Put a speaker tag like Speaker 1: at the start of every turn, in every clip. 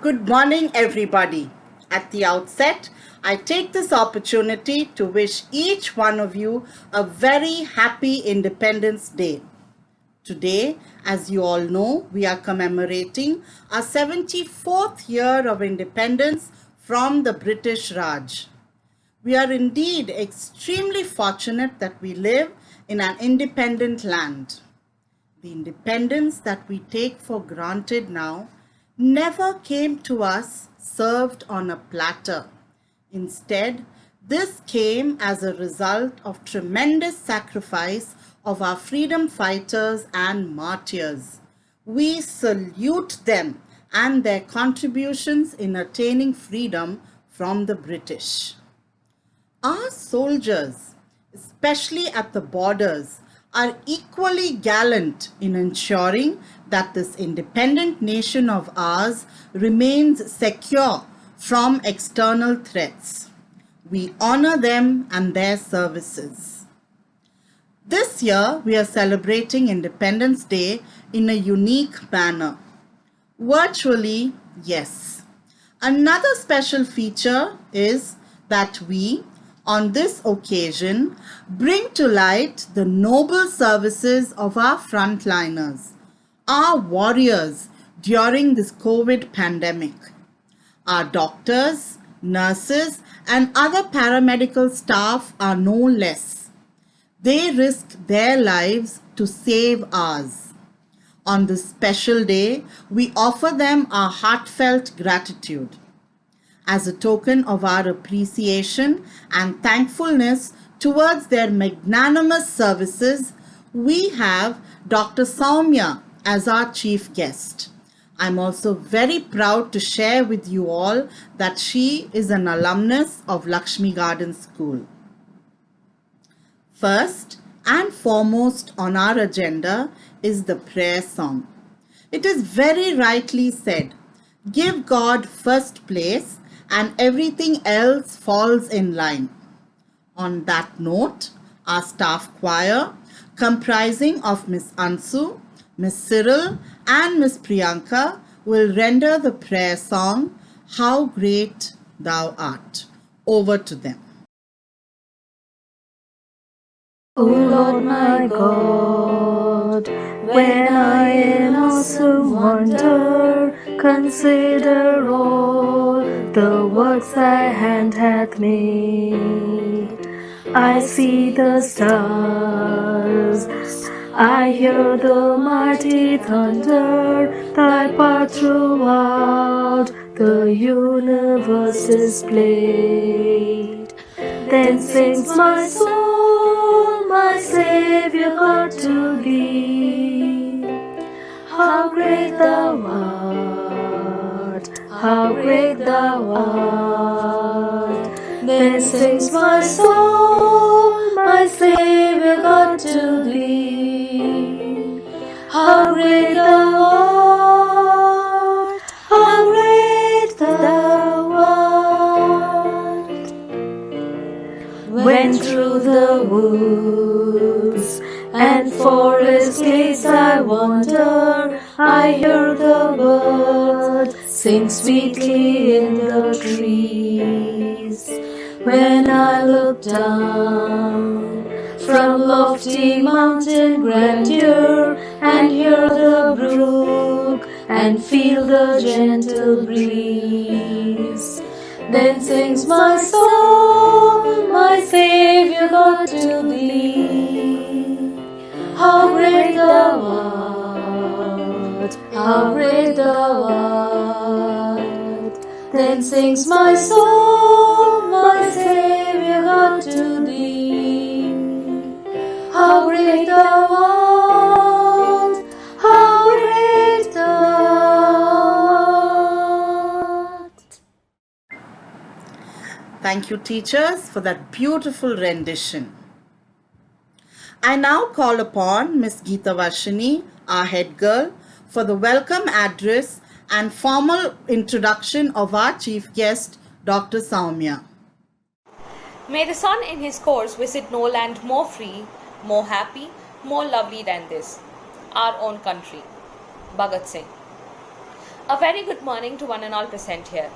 Speaker 1: Good morning, everybody. At the outset, I take this opportunity to wish each one of you a very happy Independence Day. Today, as you all know, we are commemorating our 74th year of independence from the British Raj. We are indeed extremely fortunate that we live in an independent land. The independence that we take for granted now never came to us served on a platter. Instead, this came as a result of tremendous sacrifice of our freedom fighters and martyrs. We salute them and their contributions in attaining freedom from the British. Our soldiers, especially at the borders, are equally gallant in ensuring that this independent nation of ours remains secure from external threats. We honor them and their services. This year, we are celebrating Independence Day in a unique manner. Virtually, yes. Another special feature is that we, on this occasion, bring to light the noble services of our frontliners, our warriors during this COVID pandemic. Our doctors, nurses, and other paramedical staff are no less. They risk their lives to save ours. On this special day, we offer them our heartfelt gratitude. As a token of our appreciation and thankfulness towards their magnanimous services, we have Dr. Soumya as our chief guest. I'm also very proud to share with you all that she is an alumnus of Lakshmi Garden School. First and foremost on our agenda is the prayer song. It is very rightly said, give God first place and everything else falls in line. On that note, our staff choir, comprising of Miss Ansu, Miss Cyril, and Miss Priyanka, will render the prayer song, How Great Thou Art. Over to them.
Speaker 2: O Lord my God, when I in awesome wonder consider all the works thy hand hath made, I see the stars, I hear the mighty thunder, thy power throughout the universe displayed. Then sings my soul, my Saviour God, to thee. How great thou art, how great thou art. Then sings my soul, my Saviour God, to thee. How great thou art, how great thou art. When through the woods and forest glades I wander, I hear the birds sing sweetly in the trees. When I look down from lofty mountain grandeur and hear the brook and feel the gentle breeze, then sings my soul, my Saviour God, to thee. How great thou art, how great thou art. Then sings my soul, my Saviour God, to thee. How great thou art, how great thou art.
Speaker 1: Thank you, teachers, for that beautiful rendition. I now call upon Miss Geeta Varshini, our head girl, for the welcome address and formal introduction of our chief guest, Dr. Soumya.
Speaker 3: May the sun in his course visit no land more free, more happy, more lovely than this, our own country. Bhagat Singh. A very good morning to one and all present here.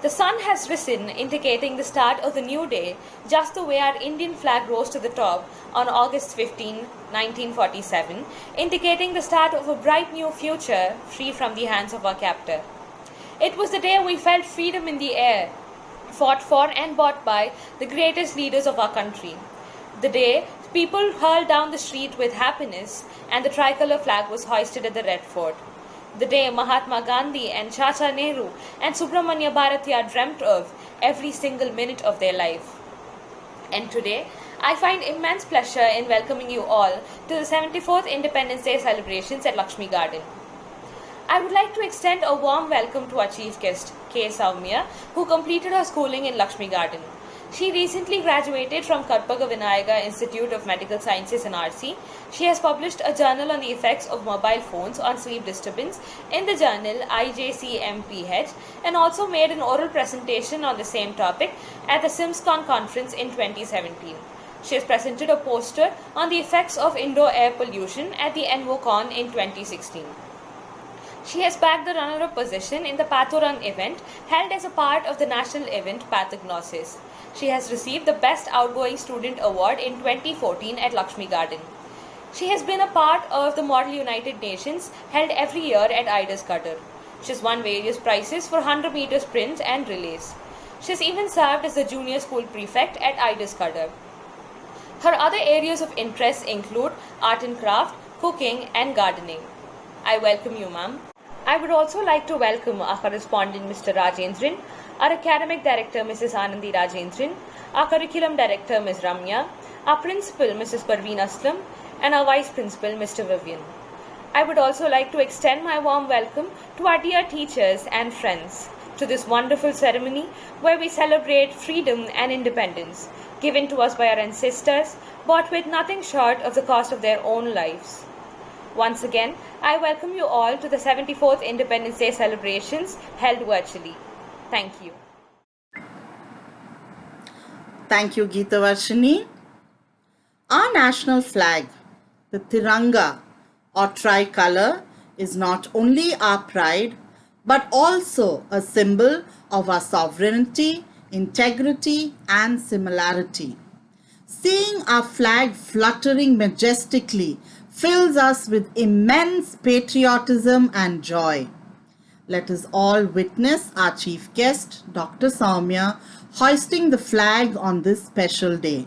Speaker 3: The sun has risen, indicating the start of the new day, just the way our Indian flag rose to the top on August 15, 1947, indicating the start of a bright new future, free from the hands of our captor. It was the day we felt freedom in the air, fought for and bought by the greatest leaders of our country. The day people hurled down the street with happiness and the tricolour flag was hoisted at the Red Fort. The day Mahatma Gandhi and Chacha Nehru and Subramanya Bharatiya dreamt of every single minute of their life. And today, I find immense pleasure in welcoming you all to the 74th Independence Day celebrations at Lakshmi Garden. I would like to extend a warm welcome to our chief guest, K. Soumya, who completed her schooling in Lakshmi Garden. She recently graduated from Karpaga Vinayaka Institute of Medical Sciences in RC. She has published a journal on the effects of mobile phones on sleep disturbance in the journal IJCMPH and also made an oral presentation on the same topic at the SIMSCON conference in 2017. She has presented a poster on the effects of indoor air pollution at the ENVOCON in 2016. She has bagged the runner-up position in the Pathorang event held as a part of the national event Pathognosis. She has received the Best Outgoing Student Award in 2014 at Lakshmi Garden. She has been a part of the Model United Nations held every year at Idus Qatar. She has won various prizes for 100 meter sprints and relays. She has even served as the junior school prefect at Idus Qatar. Her other areas of interest include art and craft, cooking and gardening. I welcome you, ma'am. I would also like to welcome our correspondent, Mr. Rajendran, our academic director, Mrs. Anandi Rajendran, our curriculum director, Ms. Ramya, our principal, Mrs. Parveen Aslam, and our vice principal, Mr. Vivian. I would also like to extend my warm welcome to our dear teachers and friends to this wonderful ceremony where we celebrate freedom and independence given to us by our ancestors, bought with nothing short of the cost of their own lives. Once again, I welcome you all to the 74th Independence Day celebrations held virtually. Thank you.
Speaker 1: Thank you, Geeta Varshini. Our national flag, the Tiranga or tricolour, is not only our pride but also a symbol of our sovereignty, integrity and similarity. Seeing our flag fluttering majestically fills us with immense patriotism and joy. Let us all witness our chief guest, Dr. Soumya, hoisting the flag on this special day.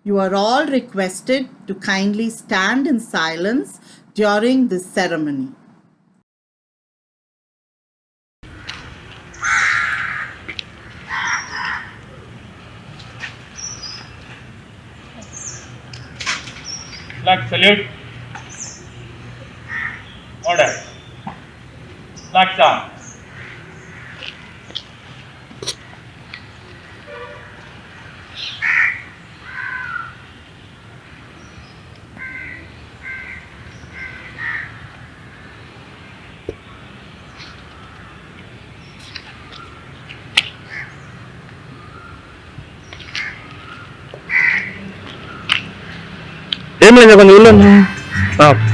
Speaker 1: You are all requested to kindly stand in silence during this ceremony.
Speaker 4: Flag salute. Order. Flag down.
Speaker 5: Em lên con lên không?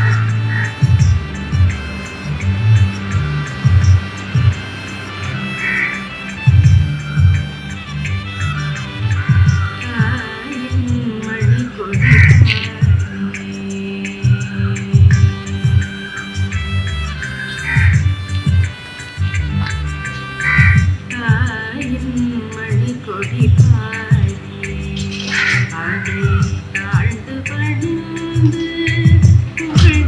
Speaker 2: Thank you.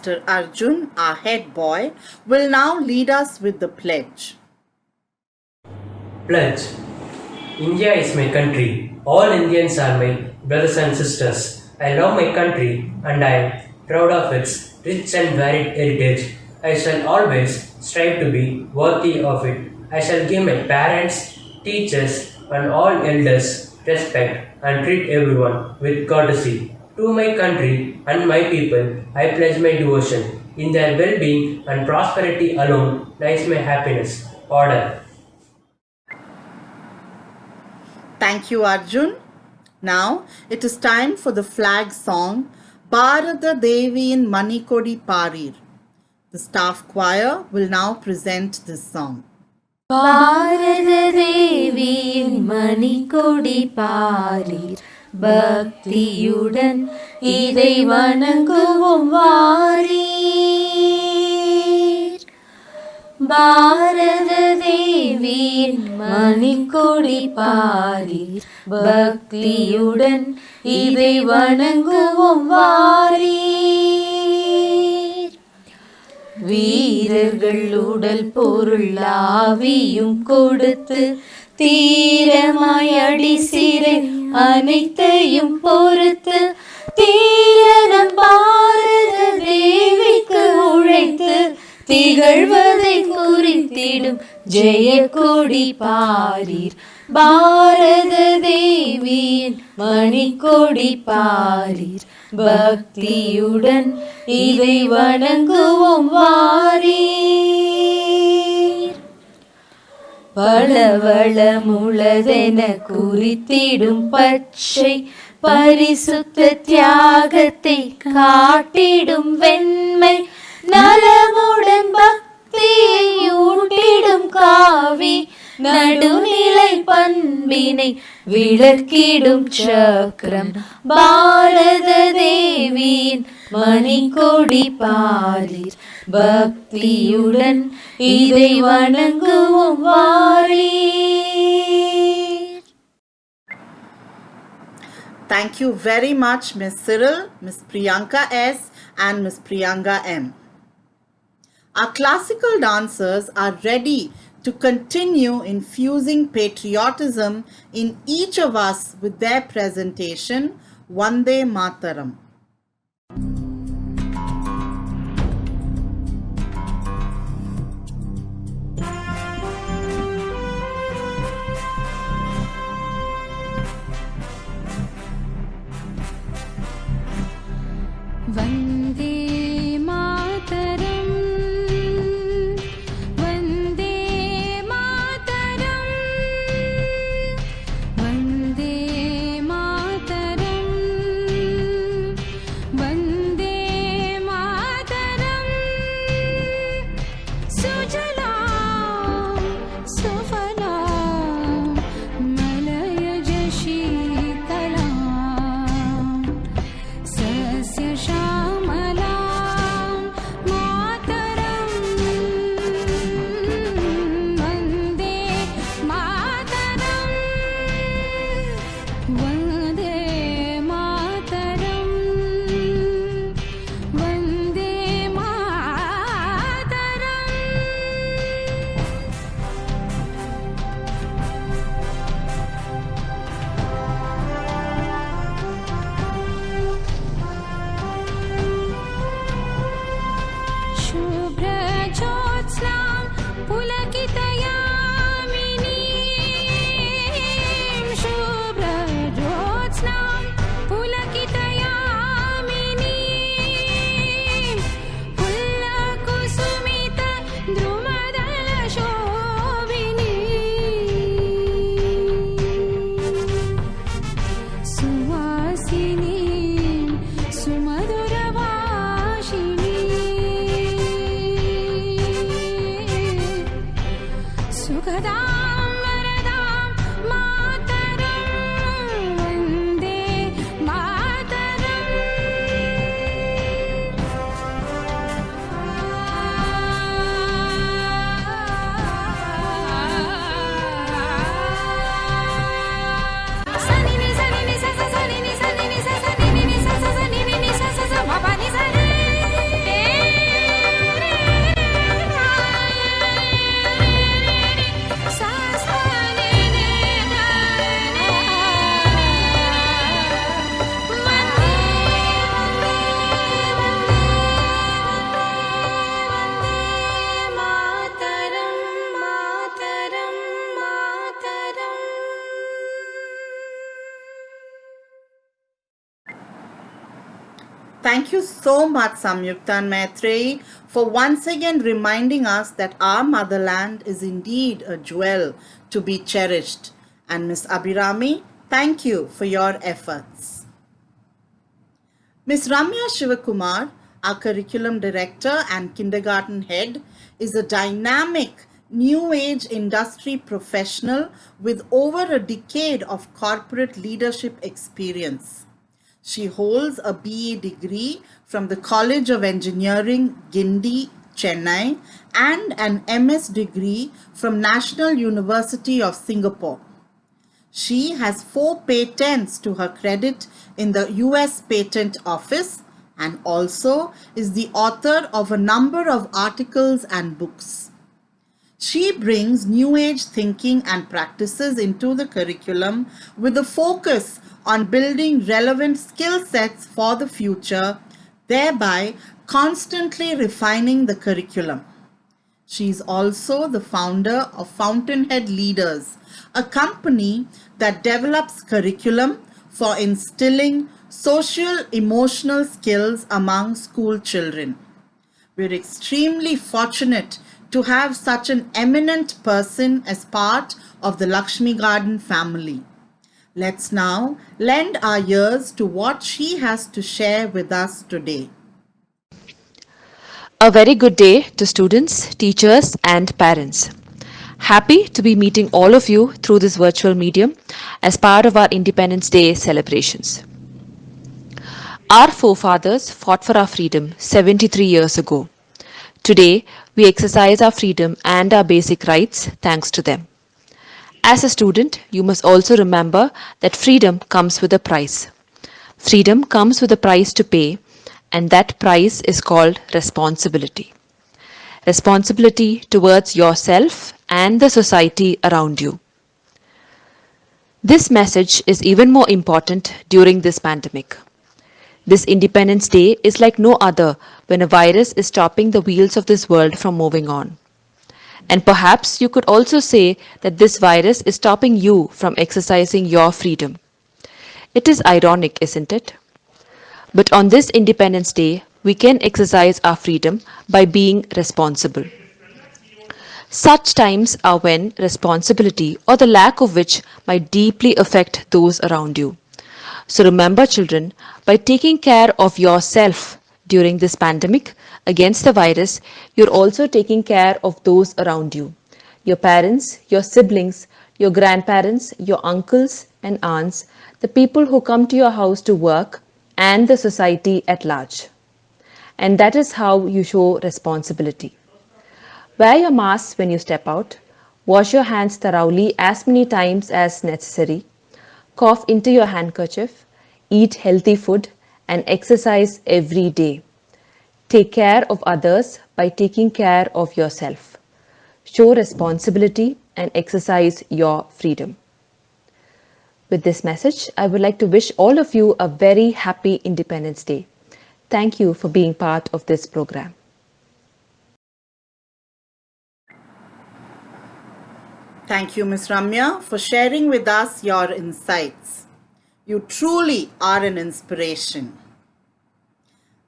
Speaker 1: Mr. Arjun, our head boy, will now lead us with the pledge.
Speaker 6: Pledge. India is my country. All Indians are my brothers and sisters. I love my country and I am proud of its rich and varied heritage. I shall always strive to be worthy of it. I shall give my parents, teachers and all elders respect and treat everyone with courtesy. To my country and my people, I pledge my devotion. In their well-being and prosperity alone lies my happiness. Order.
Speaker 1: Thank you, Arjun. Now it is time for the flag song, Bharata Devi in Manikodi Parir. The staff choir will now present this song.
Speaker 2: Bharata Deviyin Manikodi Parir பக்தியுடன் இதை வணங்குவோம் வாரீர். பாரத தேவியின் மணிக்கொடி பாரீர் பக்தியுடன் இதை வணங்குவோம் வாரீர். வீரர்கள் உடல் பொருள் ஆவியும் கொடுத்து தீரமாய் அடி சிறை அனைத்தையும் பொறுத்து தீரனம் பாரத தேவிக்கு உழைத்து திகழ்வதை குறித்திடும் ஜெயக்கொடி பாரீர். பாரத தேவியின் மணிக்கொடி பாரீர் பக்தியுடன் இதை வணங்குவோம் வாரீர். பளவளமுளதென குறித்திடும் பச்சை பரிசுத்த தியாகத்தை காட்டிடும் வெண்மை நலமுடன் பக்தியை ஊட்டிடும் காவி நடுநிலை பண்பினை விளக்கிடும் சக்கரம். பாரத தேவியின் மணிக்கொடி பாரீர் பக்தியுடன் இதை வணங்குவோம் வாரீர்.
Speaker 1: Thank you very much, Ms. Cyril, Ms. Priyanka S. and Ms. Priyanka M. Our classical dancers are ready to continue infusing patriotism in each of us with their presentation, Vande Mataram.
Speaker 7: Vande Mataram Vande Mataram Vande Mataram Vande Mataram सुजलां सुफलां मलयज शीतलां श्यामलां मातरम् वन्दे मातरम् वन्दे मातरम् वन्दे मातरम्. शुभ्रज्योत्स्नां पुलकितयामिनीं शुभ्रज्योत्स्नां पुलकितयामिनीं पुल्लकुसुमित द्रुमदलशोभिनीं सुवासिनीं सुमधुरभाषिणीं सुखदां वरदां मातरं वन्दे मातरम्. सनि नि सनि नि स स सनि नि सनि नि स सनि नि नि स स सनि नि नि स स स भ प नि स रे.
Speaker 1: Thank you so much, Samyukta and Maitreyi, for once again reminding us that our motherland is indeed a jewel to be cherished. And Ms. Abhirami, thank you for your efforts. Ms. Ramya Shivakumar, our curriculum director and kindergarten head, is a dynamic new age industry professional with over a decade of corporate leadership experience. She holds a BE degree from the College of Engineering, Gindi, Chennai, and an MS degree from National University of Singapore. She has 4 patents to her credit in the US Patent Office and also is the author of a number of articles and books. She brings new age thinking and practices into the curriculum with a focus on building relevant skill sets for the future, thereby constantly refining the curriculum. She is also the founder of Fountainhead Leaders, a company that develops curriculum for instilling social emotional skills among school children. We're extremely fortunate to have such an eminent person as part of the Lakshmi Garden family. Let's now lend our ears to what she has to share with us today.
Speaker 8: A very good day to students, teachers, and parents. Happy to be meeting all of you through this virtual medium as part of our Independence Day celebrations. Our forefathers fought for our freedom 73 years ago. Today, we exercise our freedom and our basic rights thanks to them. As a student, you must also remember that freedom comes with a price. Freedom comes with a price to pay, and that price is called responsibility. Responsibility towards yourself and the society around you. This message is even more important during this pandemic. This Independence Day is like no other when a virus is stopping the wheels of this world from moving on. And perhaps you could also say that this virus is stopping you from exercising your freedom. It is ironic, isn't it? But on this Independence Day, we can exercise our freedom by being responsible. Such times are when responsibility or the lack of which might deeply affect those around you. So remember, children, by taking care of yourself during this pandemic against the virus, you're also taking care of those around you. Your parents, your siblings, your grandparents, your uncles and aunts, the people who come to your house to work, and the society at large. And that is how you show responsibility. Wear your mask when you step out. Wash your hands thoroughly as many times as necessary. Cough into your handkerchief. Eat healthy food and exercise every day. Take care of others by taking care of yourself. Show responsibility and exercise your freedom. With this message, I would like to wish all of you a very happy Independence Day. Thank you for being part of this program.
Speaker 1: Thank you, Ms. Ramya, for sharing with us your insights. You truly are an inspiration.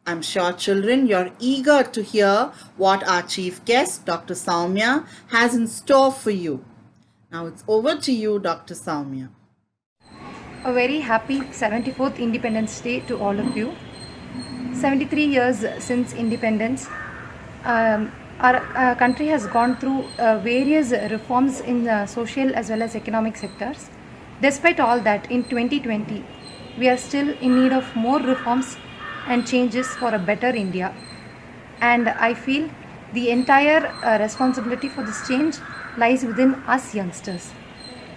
Speaker 1: I'm sure, children, you're eager to hear what our chief guest, Dr. Soumya, has in store for you. Now it's over to you, Dr. Soumya.
Speaker 9: A very happy 74th Independence Day to all of you. 73 years since independence, our country has gone through various reforms in social as well as economic sectors. Despite all that, in 2020, we are still in need of more reforms and changes for a better India. And I feel the entire responsibility for this change lies within us youngsters.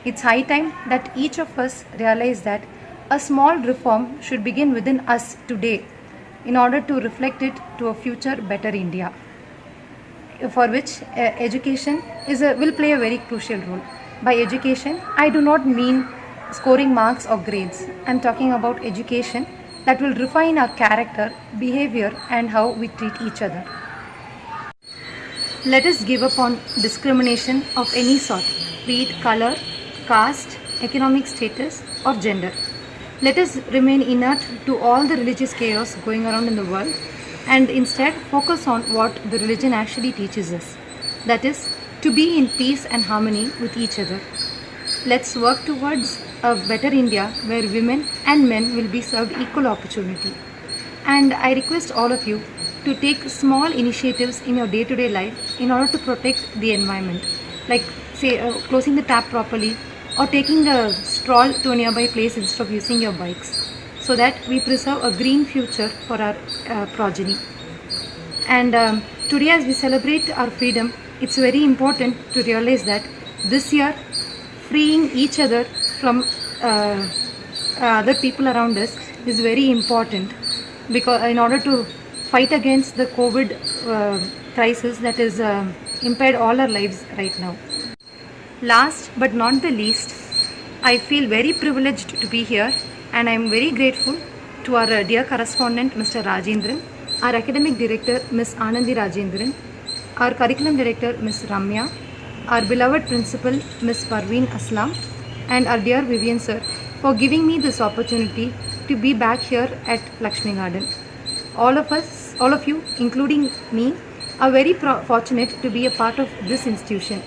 Speaker 9: It's high time that each of us realize that a small reform should begin within us today in order to reflect it to a future better India, for which education will play a very crucial role. By education, I do not mean scoring marks or grades. I'm talking about education that will refine our character, behavior, and how we treat each other. Let us give up on discrimination of any sort, be it color, caste, economic status, or gender. Let us remain inert to all the religious chaos going around in the world and instead focus on what the religion actually teaches us. That is, to be in peace and harmony with each other. Let's work towards a better India where women and men will be served equal opportunity. And I request all of you to take small initiatives in your day-to-day life in order to protect the environment, like say closing the tap properly or taking a stroll to a nearby place instead of using your bikes, so that we preserve a green future for our progeny. And today as we celebrate our freedom, it's very important to realize that this year freeing each other from other people around us is very important, because in order to fight against the COVID crisis that is impaired all our lives right now. Last but not the least, I feel very privileged to be here, and I am very grateful to our dear correspondent Mr. Rajendran, our academic director Ms. Anandi Rajendran, our curriculum director Ms. Ramya, our beloved principal Ms. Parveen Aslam, and our dear Vivian sir for giving me this opportunity to be back here at Lakshmi Garden. All of you, including me, are very fortunate to be a part of this institution,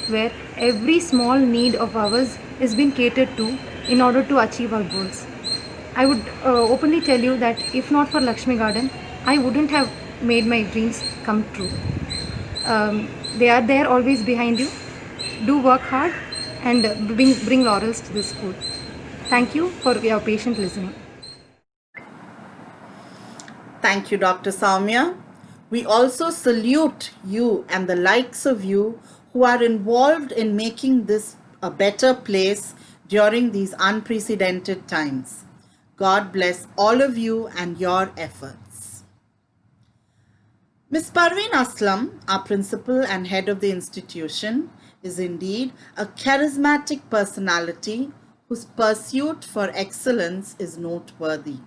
Speaker 9: where every small need of ours is being catered to in order to achieve our goals. I would openly tell you that if not for Lakshmi Garden, I wouldn't have made my dreams come true. They are there always behind you. Do work hard and bring laurels to this school. Thank you for your patient listening.
Speaker 1: Thank you, Dr. Soumya. We also salute you and the likes of you who are involved in making this a better place during these unprecedented times. God bless all of you and your efforts. Ms. Parveen Aslam, our principal and head of the institution, is indeed a charismatic personality whose pursuit for excellence is noteworthy.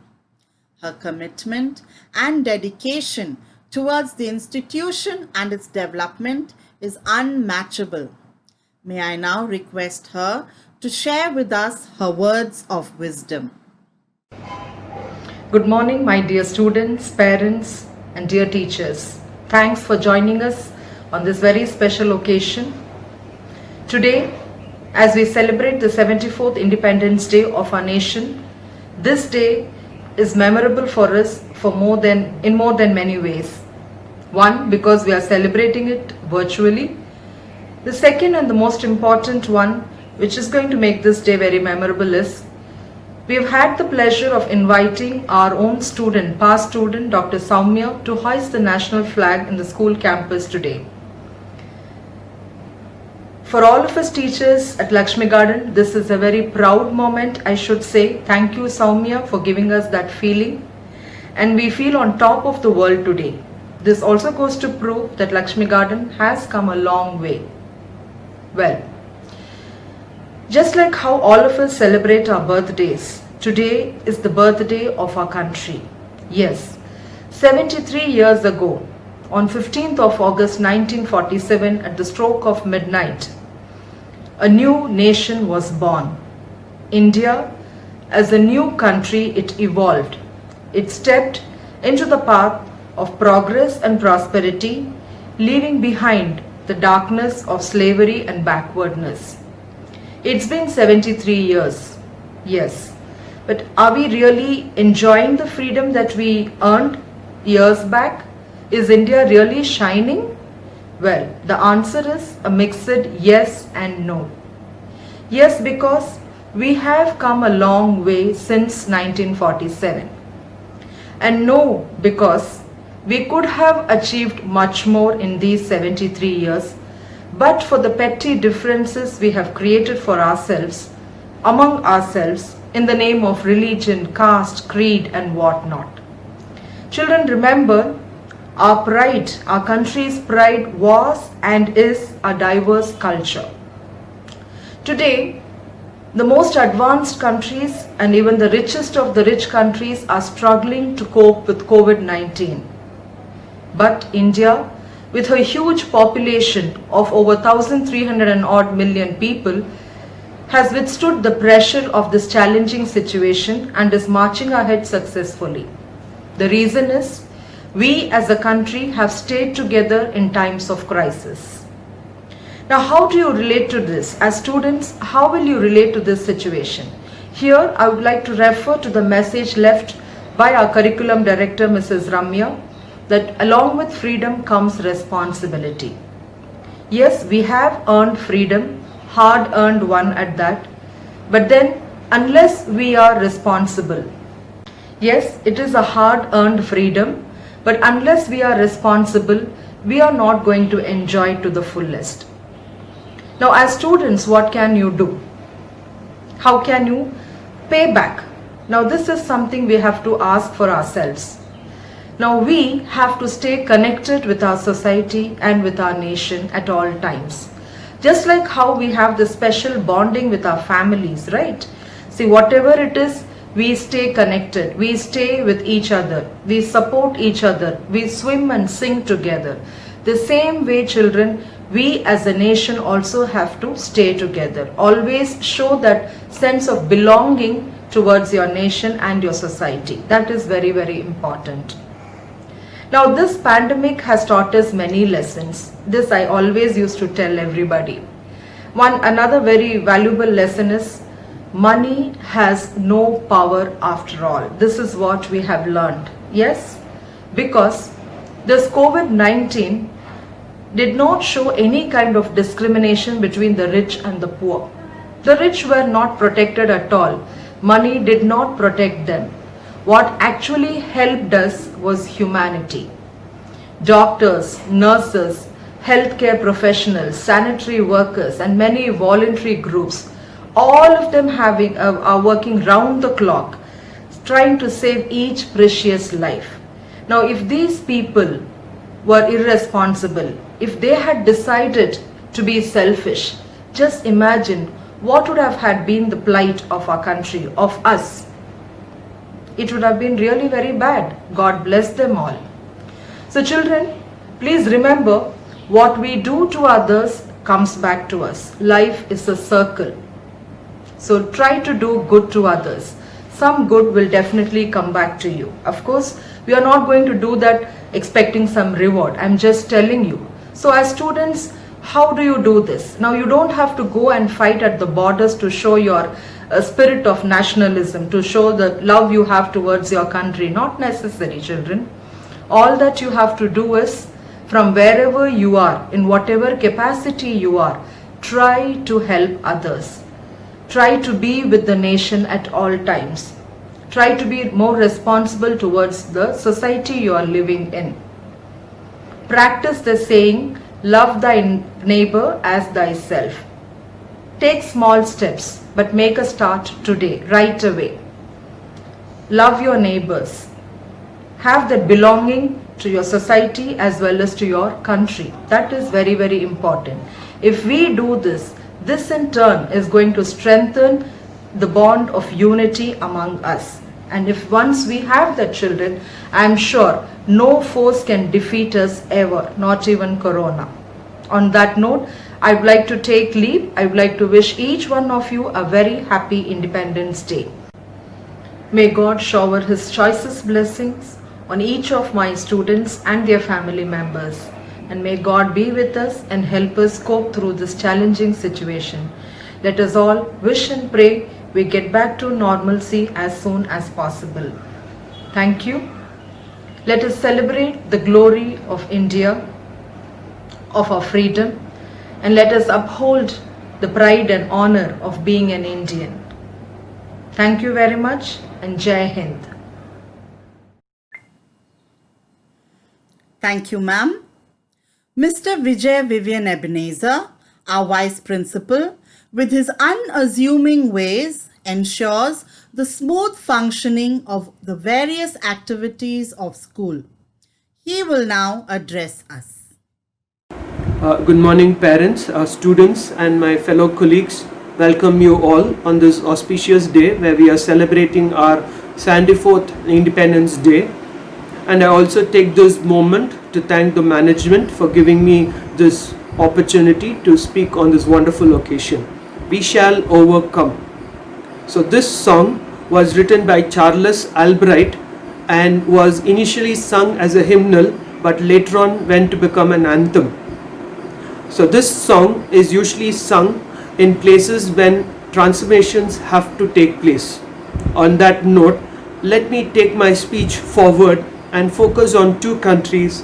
Speaker 1: Her commitment and dedication towards the institution and its development is unmatchable. May I now request her to share with us her words of wisdom.
Speaker 10: Good morning, my dear students, parents, and dear teachers. Thanks for joining us on this very special occasion. Today, as we celebrate the 74th Independence Day of our nation, this day is memorable for us in more than many ways. One, because we are celebrating it virtually. The second and the most important one, which is going to make this day very memorable, is we have had the pleasure of inviting our own student, past student, Dr. Soumya, to hoist the national flag in the school campus today. For all of us teachers at Lakshmi Garden, this is a very proud moment, I should say. Thank you, Soumya, for giving us that feeling. And we feel on top of the world today. This also goes to prove that Lakshmi Garden has come a long way. Well, just like how all of us celebrate our birthdays, today is the birthday of our country. Yes, 73 years ago, on 15th of August 1947, at the stroke of midnight, a new nation was born. India, as a new country, it evolved. It stepped into the path of progress and prosperity, leaving behind the darkness of slavery and backwardness. It's been 73 years, yes, but are we really enjoying the freedom that we earned years back? Is India really shining? Well, the answer is a mixed yes and no. Yes, because we have come a long way since 1947. And no, because we could have achieved much more in these 73 years, but for the petty differences we have created for ourselves, among ourselves, in the name of religion, caste, creed, and whatnot. Children, remember, our pride, our country's pride was and is a diverse culture. Today, the most advanced countries and even the richest of the rich countries are struggling to cope with COVID-19. But India, with her huge population of over 1,300 and odd million people, has withstood the pressure of this challenging situation and is marching ahead successfully. The reason is, we as a country have stayed together in times of crisis. Now, how do you relate to this? As students, how will you relate to this situation? Here, I would like to refer to the message left by our curriculum director, Mrs. Ramya, that along with freedom comes responsibility. Yes, we have earned freedom, hard earned one at that, but then unless we are responsible, yes, it is a hard earned freedom, but unless we are responsible, we are not going to enjoy it to the fullest. Now, as students, what can you do? How can you pay back? Now, this is something we have to ask for ourselves. Now, we have to stay connected with our society and with our nation at all times. Just like how we have the special bonding with our families, right? See, whatever it is, we stay connected, we stay with each other, we support each other, we swim and sing together. The same way, children, we as a nation also have to stay together. Always show that sense of belonging towards your nation and your society. That is very, very important. Now, this pandemic has taught us many lessons. This I always used to tell everybody. Another very valuable lesson is, money has no power after all. This is what we have learned. Yes, because this COVID-19 did not show any kind of discrimination between the rich and the poor. The rich were not protected at all. Money did not protect them. What actually helped us was humanity. Doctors, nurses, healthcare professionals, sanitary workers, and many voluntary groups, all of them are working round the clock, trying to save each precious life. Now, if these people were irresponsible, if they had decided to be selfish, just imagine what would have had been the plight of our country, of us. It would have been really very bad. God bless them all. So children, please remember, what we do to others comes back to us. Life is a circle. So try to do good to others. Some good will definitely come back to you. Of course, we are not going to do that expecting some reward. I'm just telling you. So as students, how do you do this? Now, you don't have to go and fight at the borders to show your spirit of nationalism, to show the love you have towards your country. Not necessary, children. All that you have to do is, from wherever you are, in whatever capacity you are, try to help others. Try to be with the nation at all times. Try to be more responsible towards the society you are living in. Practice the saying, love thy neighbor as thyself. Take small steps, but make a start today, right away. Love your neighbors. Have that belonging to your society as well as to your country. That is very, very important. If we do this, this in turn is going to strengthen the bond of unity among us. And if once we have that, children, I am sure no force can defeat us ever, not even Corona. On that note, I would like to take leave. I would like to wish each one of you a very happy Independence Day. May God shower His choicest blessings on each of my students and their family members. And may God be with us and help us cope through this challenging situation. Let us all wish and pray we get back to normalcy as soon as possible. Thank you. Let us celebrate the glory of India, of our freedom, and let us uphold the pride and honor of being an Indian. Thank you very much, and Jai Hind.
Speaker 1: Thank you, ma'am. Mr. Vijay Vivian Ebenezer, our Vice Principal, with his unassuming ways, ensures the smooth functioning of the various activities of school. He will now address us.
Speaker 5: Good morning, parents, students, and my fellow colleagues. Welcome you all on this auspicious day where we are celebrating our 74th Independence Day. And I also take this moment to thank the management for giving me this opportunity to speak on this wonderful occasion. We Shall Overcome. So this song was written by Charles Albright and was initially sung as a hymnal, but later on went to become an anthem. So this song is usually sung in places when transformations have to take place. On that note, let me take my speech forward and focus on two countries.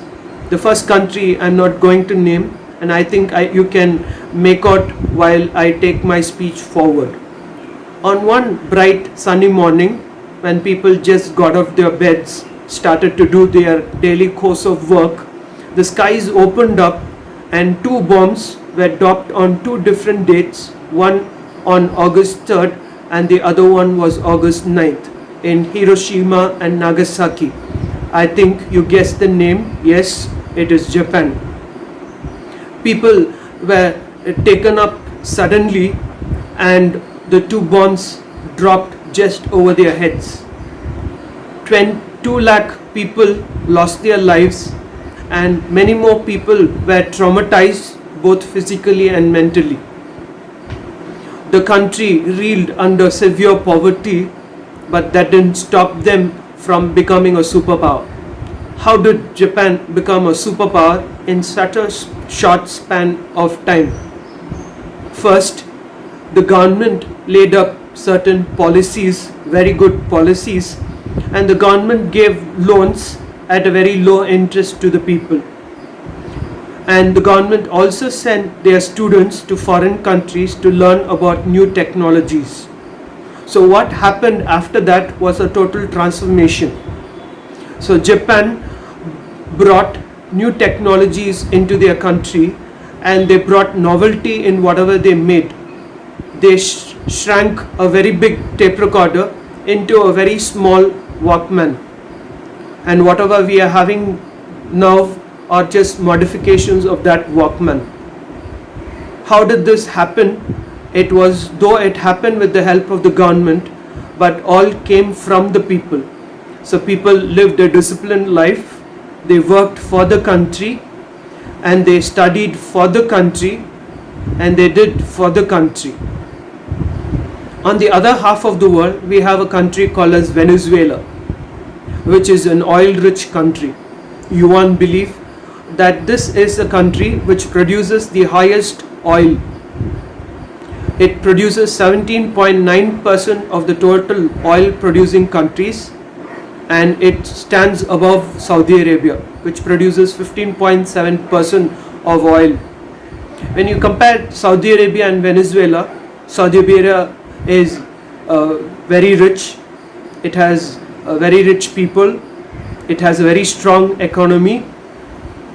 Speaker 5: The first country I'm not going to name, and I think you can make out while I take my speech forward. On one bright sunny morning, when people just got off their beds, started to do their daily course of work, the skies opened up and two bombs were dropped on two different dates, one on August 3rd and the other one was August 9th in Hiroshima and Nagasaki. I think you guessed the name. Yes, it is Japan. People were taken up suddenly and the two bombs dropped just over their heads. 2 lakh people lost their lives and many more people were traumatized both physically and mentally. The country reeled under severe poverty, but that didn't stop them from becoming a superpower. How did Japan become a superpower in such a short span of time? First, the government laid up certain policies, very good policies, and the government gave loans at a very low interest to the people. And the government also sent their students to foreign countries to learn about new technologies. So what happened after that was a total transformation. So Japan brought new technologies into their country and they brought novelty in whatever they made. They shrank a very big tape recorder into a very small Walkman, and whatever we are having now are just modifications of that Walkman. How did this happen? It was, though it happened with the help of the government, but all came from the people. So people lived a disciplined life, they worked for the country, and they studied for the country, and they did for the country. On the other half of the world, we have a country called as Venezuela, which is an oil-rich country. You won't believe that this is a country which produces the highest oil. It produces 17.9% of the total oil producing countries, and it stands above Saudi Arabia, which produces 15.7% of oil. When you compare Saudi Arabia and Venezuela, Saudi Arabia is very rich. It has very rich people. It has a very strong economy.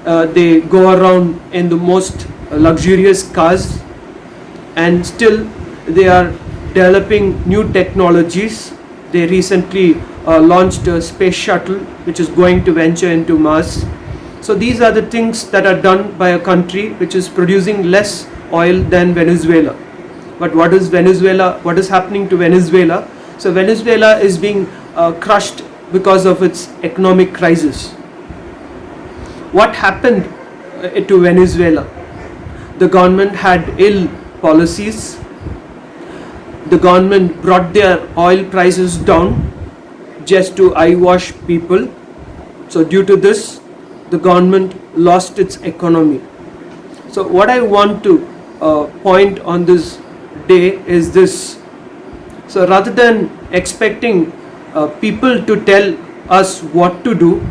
Speaker 5: They go around in the most luxurious cars, and still they are developing new technologies. They recently launched a space shuttle which is going to venture into Mars. So these are the things that are done by a country which is producing less oil than Venezuela. But what is Venezuela? What is happening to Venezuela? So Venezuela is being crushed because of its economic crisis. What happened to Venezuela? The government had ill policies. The government brought their oil prices down just to eyewash people. So due to this, the government lost its economy. So what I want to point on this day is this. So rather than expecting people to tell us what to do,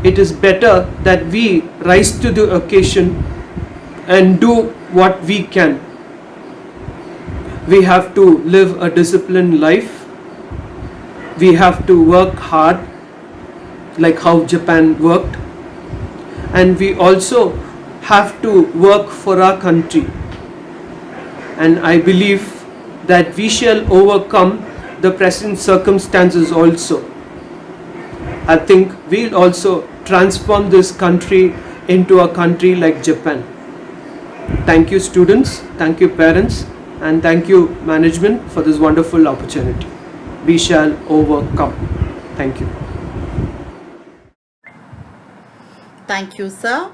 Speaker 5: it is better that we rise to the occasion and do what we can. We have to live a disciplined life. We have to work hard, like how Japan worked. And we also have to work for our country. And I believe that we shall overcome the present circumstances also. I think we'll also transform this country into a country like Japan. Thank you, students. Thank you, parents. And thank you, management, for this wonderful opportunity. We shall overcome. Thank you.
Speaker 1: Thank you, sir.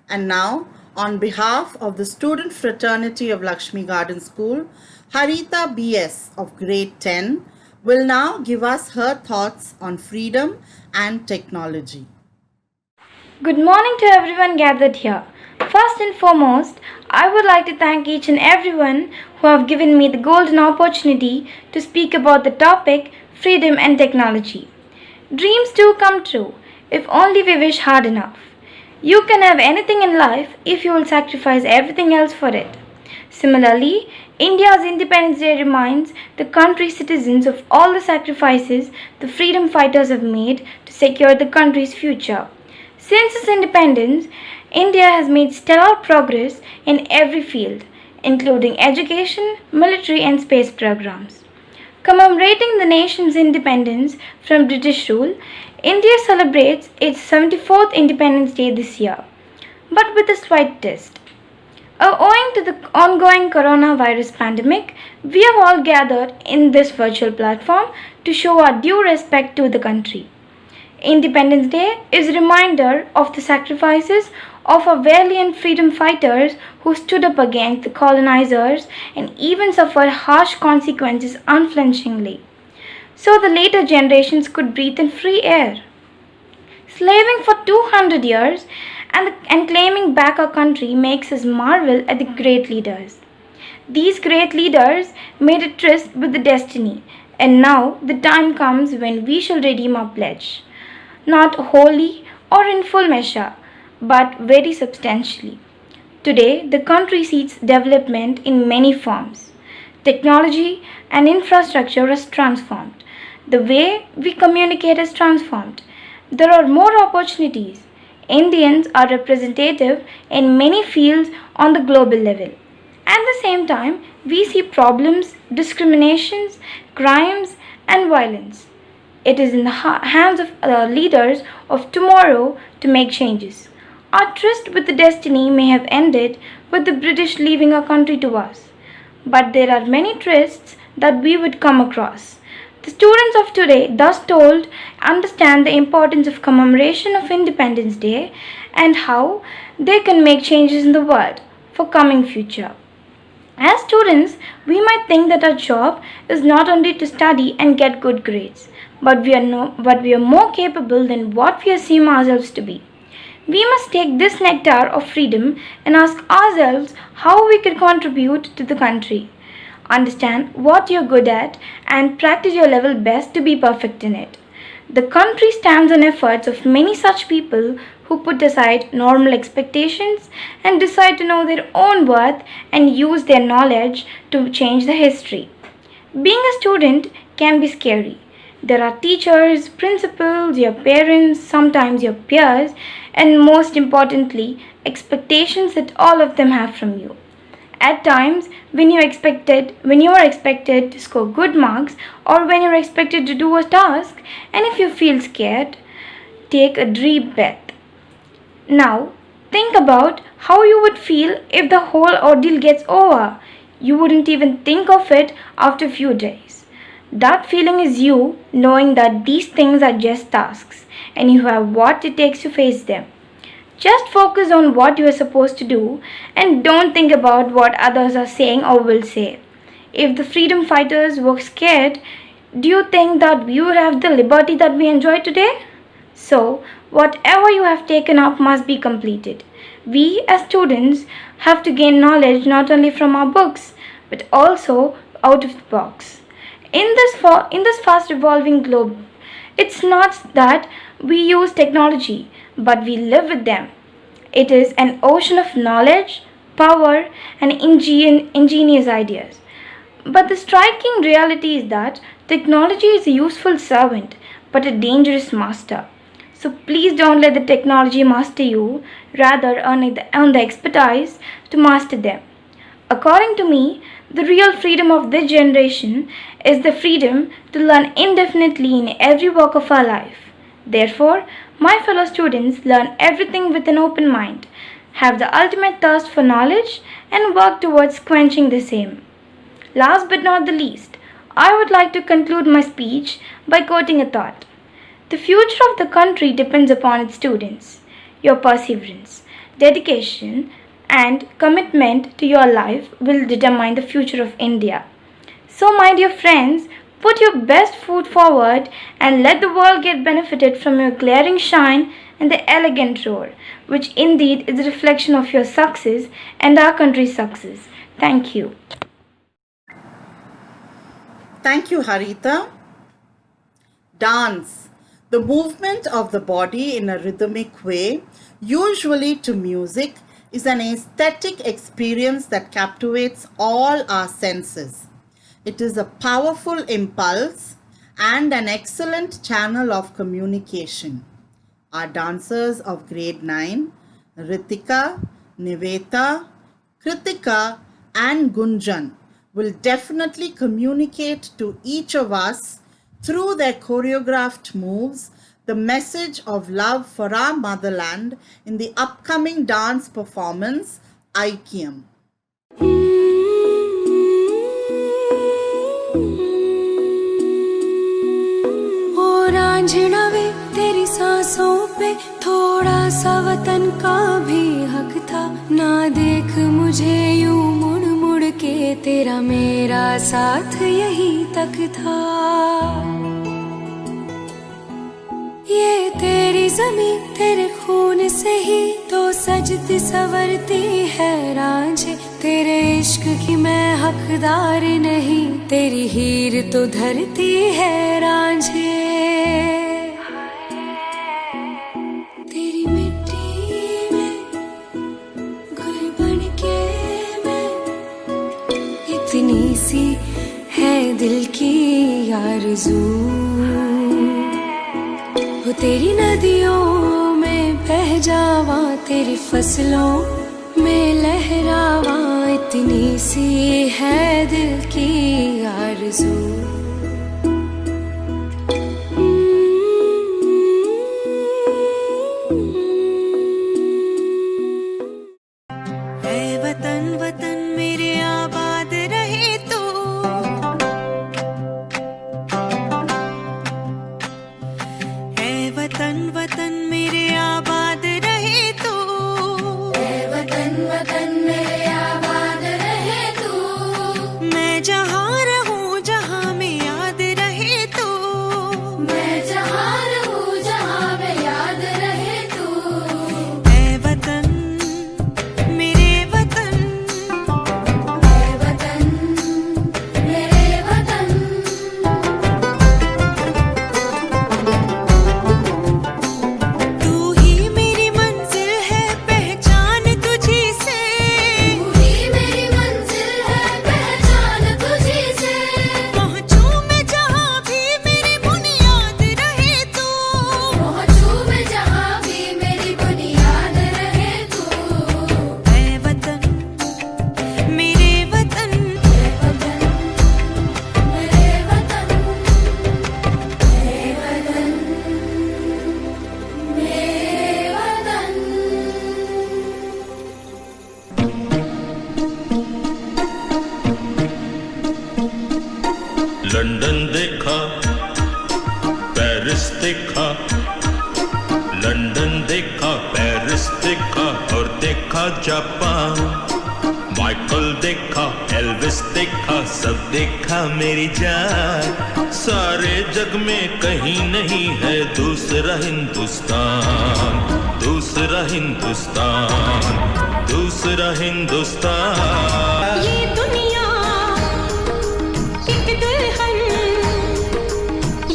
Speaker 1: And now, On behalf of the student fraternity of Lakshmi Garden School, Harita BS of grade 10 will now give us her thoughts on freedom and technology.
Speaker 11: Good morning to everyone gathered here. First and foremost, I would like to thank each and everyone who have given me the golden opportunity to speak about the topic freedom and technology. Dreams do come true if only we wish hard enough. You can have anything in life if you will sacrifice everything else for it. Similarly, India's Independence Day reminds the country's citizens of all the sacrifices the freedom fighters have made to secure the country's future. Since its independence, India has made stellar progress in every field, including education, military, and space programs. Commemorating the nation's independence from British rule, India celebrates its 74th Independence Day this year, but with a slight twist. Owing to the ongoing coronavirus pandemic, we have all gathered in this virtual platform to show our due respect to the country. Independence Day is a reminder of the sacrifices of our valiant freedom fighters who stood up against the colonizers and even suffered harsh consequences unflinchingly, so the later generations could breathe in free air. Slaving for 200 years and claiming back our country makes us marvel at the great leaders. These great leaders made a tryst with the destiny, and now the time comes when we shall redeem our pledge. Not wholly or in full measure, but very substantially. Today, the country sees development in many forms. Technology and infrastructure is transformed. The way we communicate is transformed. There are more opportunities. Indians are representative in many fields on the global level. At the same time, we see problems, discriminations, crimes, and violence. It is in the hands of leaders of tomorrow to make changes. Our tryst with the destiny may have ended with the British leaving our country to us, but there are many trysts that we would come across. The students of today, thus told, understand the importance of commemoration of Independence Day and how they can make changes in the world for coming future. As students, we might think that our job is not only to study and get good grades, but we are more capable than what we assume ourselves to be. We must take this nectar of freedom and ask ourselves how we can contribute to the country. Understand what you're good at and practice your level best to be perfect in it. The country stands on efforts of many such people who put aside normal expectations and decide to know their own worth and use their knowledge to change the history. Being a student can be scary. There are teachers, principals, your parents, sometimes your peers, and most importantly, expectations that all of them have from you. At times, when you are expected to score good marks or when you are expected to do a task, and if you feel scared, take a deep breath. Now, think about how you would feel if the whole ordeal gets over. You wouldn't even think of it after a few days. That feeling is you knowing that these things are just tasks and you have what it takes to face them. Just focus on what you are supposed to do and don't think about what others are saying or will say. If the freedom fighters were scared, do you think that we would have the liberty that we enjoy today? So, whatever you have taken up must be completed. We as students have to gain knowledge not only from our books but also out of the box. In this fast evolving globe, it's not that we use technology, but we live with them. It is an ocean of knowledge, power, and ingenious ideas. But the striking reality is that technology is a useful servant, but a dangerous master. So please don't let the technology master you, rather earn the expertise to master them. According to me, the real freedom of this generation is the freedom to learn indefinitely in every walk of our life. Therefore, my fellow students learn everything with an open mind, have the ultimate thirst for knowledge, and work towards quenching the same. Last but not the least, I would like to conclude my speech by quoting a thought. The future of the country depends upon its students. Your perseverance, dedication, and commitment to your life will determine the future of India. So, my dear friends, put your best foot forward and let the world get benefited from your glaring shine and the elegant roar, which indeed is a reflection of your success and our country's success. Thank you.
Speaker 1: Thank you, Harita. Dance, the movement of the body in a rhythmic way, usually to music, is an aesthetic experience that captivates all our senses. It is a powerful impulse and an excellent channel of communication. Our dancers of grade 9, Ritika, Niveta, Kritika, and Gunjan will definitely communicate to each of us through their choreographed moves the message of love for our motherland in the upcoming dance performance, Aikyam.
Speaker 7: Raanjhanaa वे तेरी सांसों पे थोड़ा सा वतन का भी हक था ना देख मुझे यूं मुड़ मुड़ के तेरा मेरा साथ यही तक था ये तेरी ज़मीं तेरे खून से ही तो सजती संवरती है रांझे तेरे इश्क की मैं हकदार नहीं तेरी हीर तो धरती है रांझे तेरी मिट्टी में गुल बन के मैं इतनी सी है दिल की आरज़ू वो तेरी नदियों में बह जावा तेरी फसलों में लहरावा इतनी सी है दिल की आरज़ू ऐ वतन वतन मेरे आबाद रहे तू वतन वतन मेरे आबाद रहे तू वतन वतन मेरे आबाद रहे तू मैं जहाँ रहूँ जहाँ में याद रहे तू मैं जहाँ रहूँ जहाँ में याद रहे तू ऐ वतन मेरे वतन ऐ वतन मेरे वतन
Speaker 12: लंदन देखा पेरिस देखा लंदन देखा पेरिस देखा और देखा जापान माइकल देखा एल्विस देखा सब देखा मेरी जान सारे जग में कहीं नहीं है दूसरा हिंदुस्तान दूसरा हिंदुस्तान दूसरा हिंदुस्तान
Speaker 7: ये दुनिया एक दुल्हन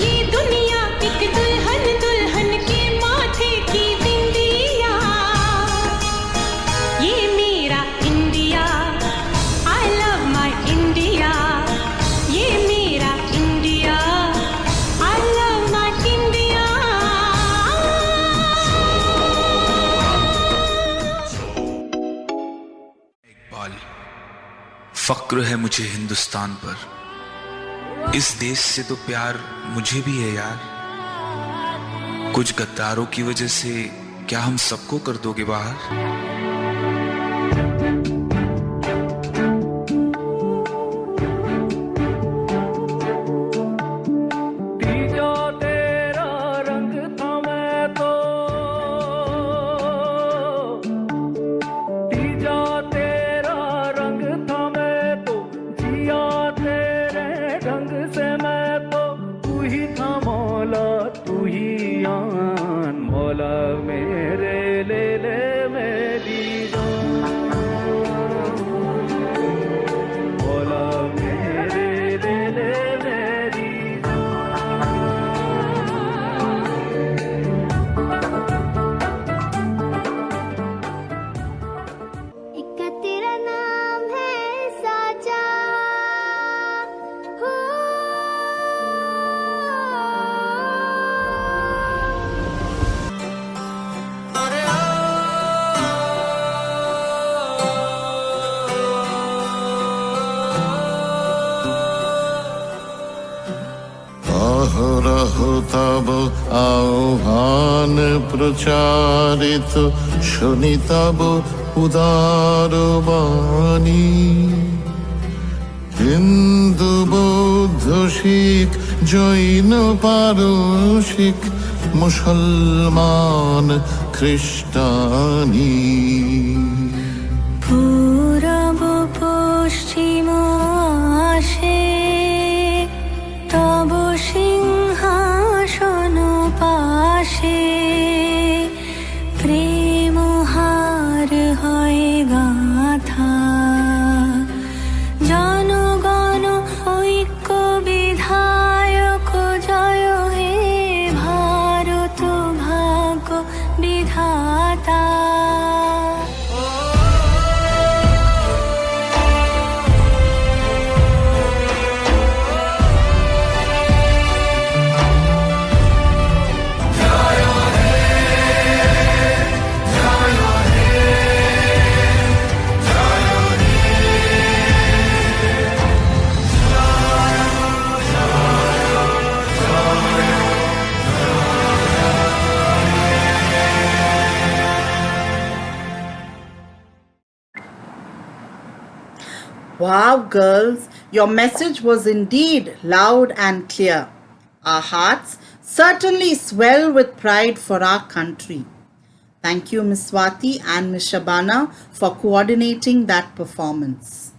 Speaker 7: ये दुनिया एक दुल्हन दुल्हन के माथे की बिंदिया ये मेरा India I love my India ये मेरा India I love my India
Speaker 13: फक्र है मुझे हिंदुस्तान पर इस देश से तो प्यार मुझे भी है यार कुछ गद्दारों की वजह से क्या हम सबको कर दोगे बाहर
Speaker 14: तीजा कहो तब आह्वान प्रचारित शुनि तब उदार वाणी हिंदू बौद्ध शिख जैन पारसिक मुसलमान ख्रिस्टानी
Speaker 7: पूरब पश्चिम आशे तब सिंहासन पाशे प्रेम हार हय गाथा जनगण ऐक्य विधायक जय हे भारत भाग्य विधाता
Speaker 1: Wow, girls, your message was indeed loud and clear. Our hearts certainly swell with pride for our country. Thank you, Ms. Swati and Ms. Shabana, for coordinating that performance.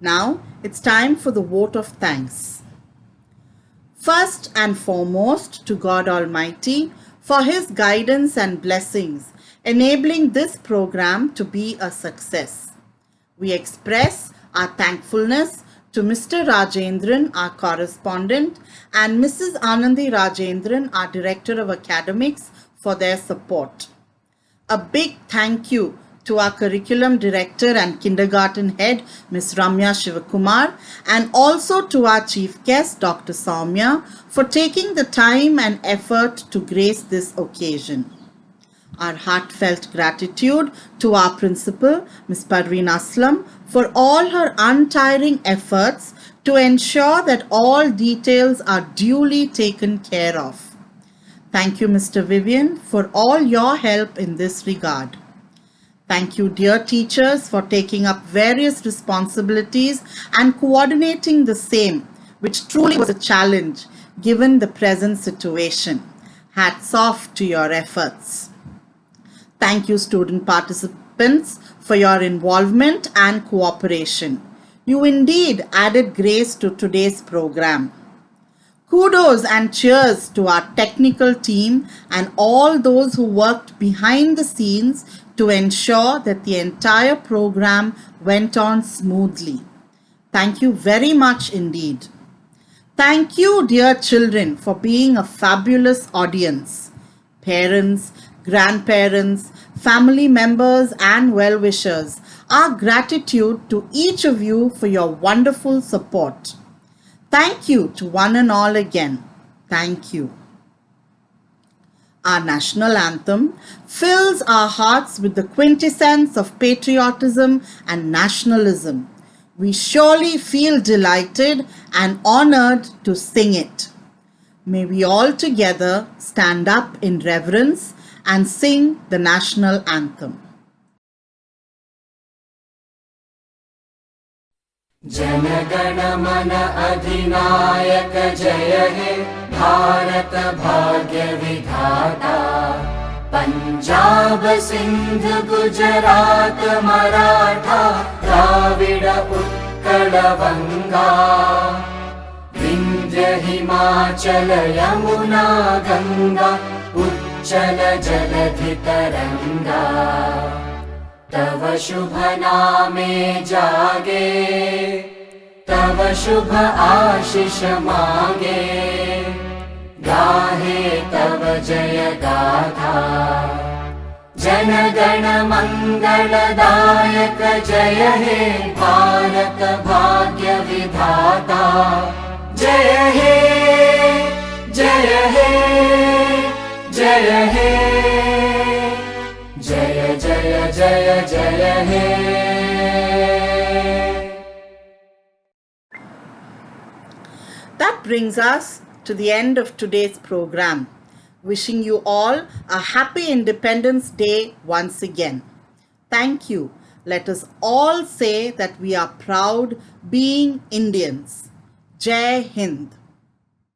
Speaker 1: Now, it's time for the vote of thanks. First and foremost, to God Almighty for His guidance and blessings, enabling this program to be a success. We express our thankfulness to Mr. Rajendran, our correspondent, and Mrs. Anandi Rajendran, our Director of Academics, for their support. A big thank you to our Curriculum Director and Kindergarten Head, Ms. Ramya Shivakumar, and also to our Chief Guest, Dr. Soumya, for taking the time and effort to grace this occasion. Our heartfelt gratitude to our principal, Ms. Parveen Aslam, for all her untiring efforts to ensure that all details are duly taken care of. Thank you, Mr. Vivian, for all your help in this regard. Thank you, dear teachers, for taking up various responsibilities and coordinating the same, which truly was a challenge given the present situation. Hats off to your efforts. Thank you, student participants, for your involvement and cooperation. You indeed added grace to today's program. Kudos and cheers to our technical team and all those who worked behind the scenes to ensure that the entire program went on smoothly. Thank you very much indeed. Thank you, dear children, for being a fabulous audience. Parents, grandparents, family members, and well-wishers, our gratitude to each of you for your wonderful support. Thank you to one and all again. Thank you. Our national anthem fills our hearts with the quintessence of patriotism and nationalism. We surely feel delighted and honored to sing it. May we all together stand up in reverence and sing the national anthem.
Speaker 15: Jana Gana मन अधिनायक जय हे भारत भाग्य विधाता पंजाब सिंध गुजरात मराठा द्राविड उत्कल बंगा विंध्य हिमाचल यमुना गंगा उच्चल जलधि तरंगा तव शुभ नामे जागे तव शुभ आशीष मांगे गाहे तव जय गाथा जन गण मंगलदायक जय हे भारत भाग्य विधाता जय हे जय हे जय हे जय जय जय जय हे.
Speaker 1: That brings us to the end of today's program. Wishing you all a happy Independence Day once again. Thank you. Let us all say that we are proud being Indians. Jai Hind.